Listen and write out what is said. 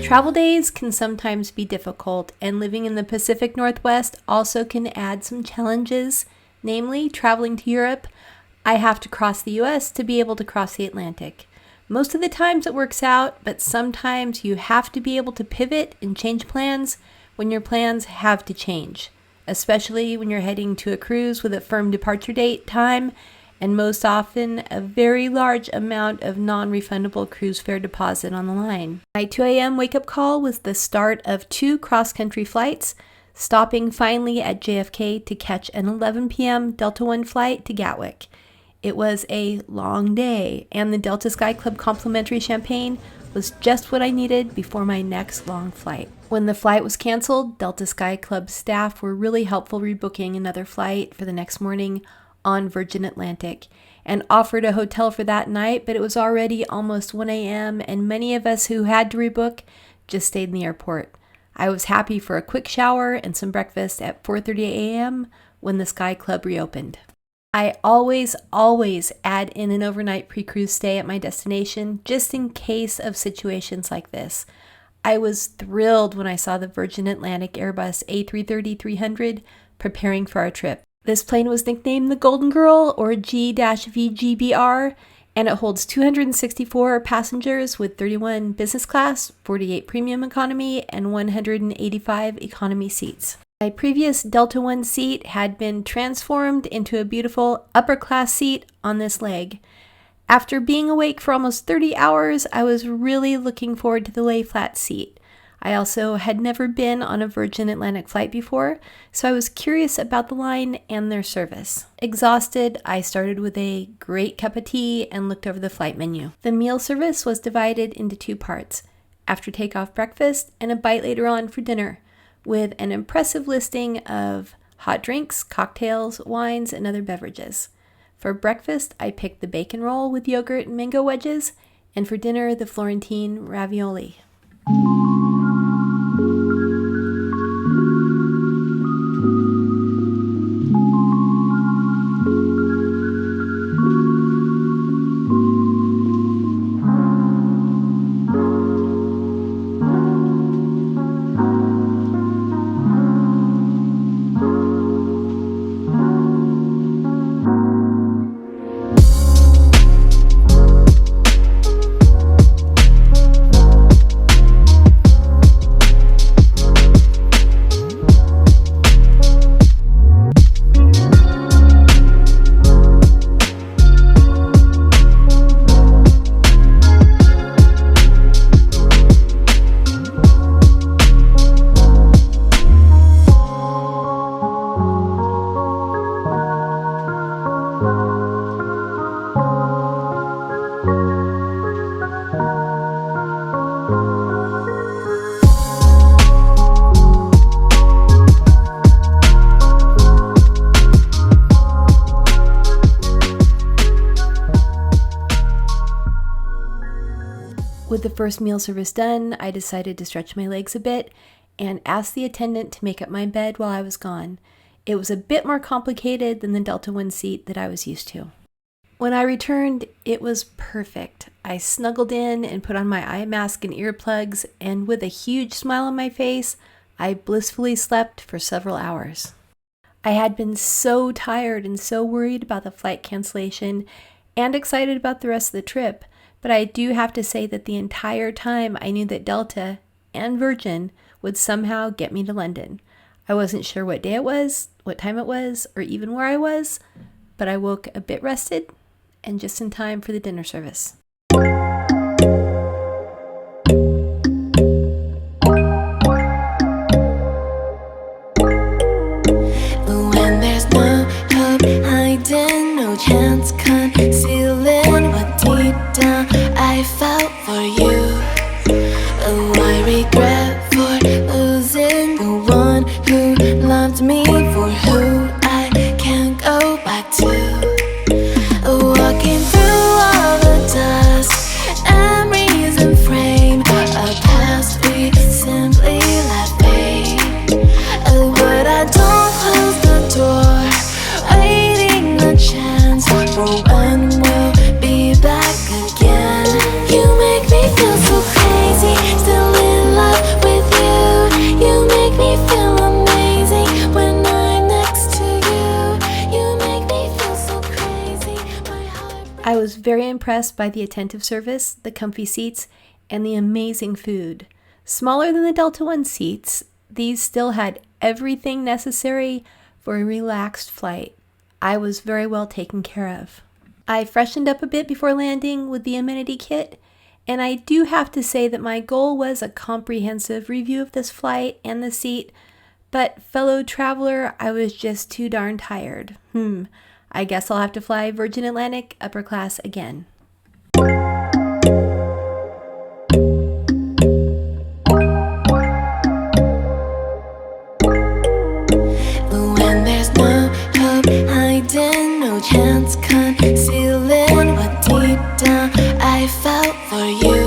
Travel days can sometimes be difficult, and living in the Pacific Northwest also can add some challenges, namely traveling to Europe. I have to cross the US to be able to cross the Atlantic. Most of the times it works out, but sometimes you have to be able to pivot and change plans when your plans have to change, especially when you're heading to a cruise with a firm departure date time and most often a very large amount of non-refundable cruise fare deposit on the line. My 2 a.m. wake-up call was the start of 2 cross-country flights, stopping finally at JFK to catch an 11 p.m. Delta One flight to Gatwick. It was a long day, and the Delta Sky Club complimentary champagne was just what I needed before my next long flight. When the flight was canceled, Delta Sky Club staff were really helpful rebooking another flight for the next morning on Virgin Atlantic and offered a hotel for that night, but it was already almost 1 a.m. and many of us who had to rebook just stayed in the airport. I was happy for a quick shower and some breakfast at 4:30 a.m. when the Sky Club reopened. I always add in an overnight pre-cruise stay at my destination just in case of situations like this. I was thrilled when I saw the Virgin Atlantic Airbus A330-300 preparing for our trip. This plane was nicknamed the Golden Girl, or G-VGBR, and it holds 264 passengers with 31 business class, 48 premium economy, and 185 economy seats. My previous Delta One seat had been transformed into a beautiful upper class seat on this leg. After being awake for almost 30 hours, I was really looking forward to the lay flat seat. I also had never been on a Virgin Atlantic flight before, so I was curious about the line and their service. Exhausted, I started with a great cup of tea and looked over the flight menu. The meal service was divided into 2 parts, after takeoff breakfast and a bite later on for dinner, with an impressive listing of hot drinks, cocktails, wines, and other beverages. For breakfast, I picked the bacon roll with yogurt and mango wedges, and for dinner, the Florentine ravioli. With the first meal service done, I decided to stretch my legs a bit and asked the attendant to make up my bed while I was gone. It was a bit more complicated than the Delta One seat that I was used to. When I returned, it was perfect. I snuggled in and put on my eye mask and earplugs, and with a huge smile on my face, I blissfully slept for several hours. I had been so tired and so worried about the flight cancellation and excited about the rest of the trip, but I do have to say that the entire time I knew that Delta and Virgin would somehow get me to London. I wasn't sure what day it was, what time it was, or even where I was, but I woke a bit rested and just in time for the dinner service. When there's no hope hiding, no chance concealing what deep down I felt for you. Oh, I regret for losing the one who loved me, for who I can't go back to. Walking through all the dust, memories and frame a past we simply let fade. Oh, but I don't close the door, waiting a chance for when we'll be back again. You make me feel so crazy, still in love. very impressed by the attentive service, the comfy seats, and the amazing food. Smaller than the Delta One seats, these still had everything necessary for a relaxed flight. I was very well taken care of. I freshened up a bit before landing with the amenity kit, and I do have to say that my goal was a comprehensive review of this flight and the seat, but fellow traveler, I was just too darn tired. I guess I'll have to fly Virgin Atlantic upper class again. When there's no hope hiding, no chance concealing what deep down I felt for you.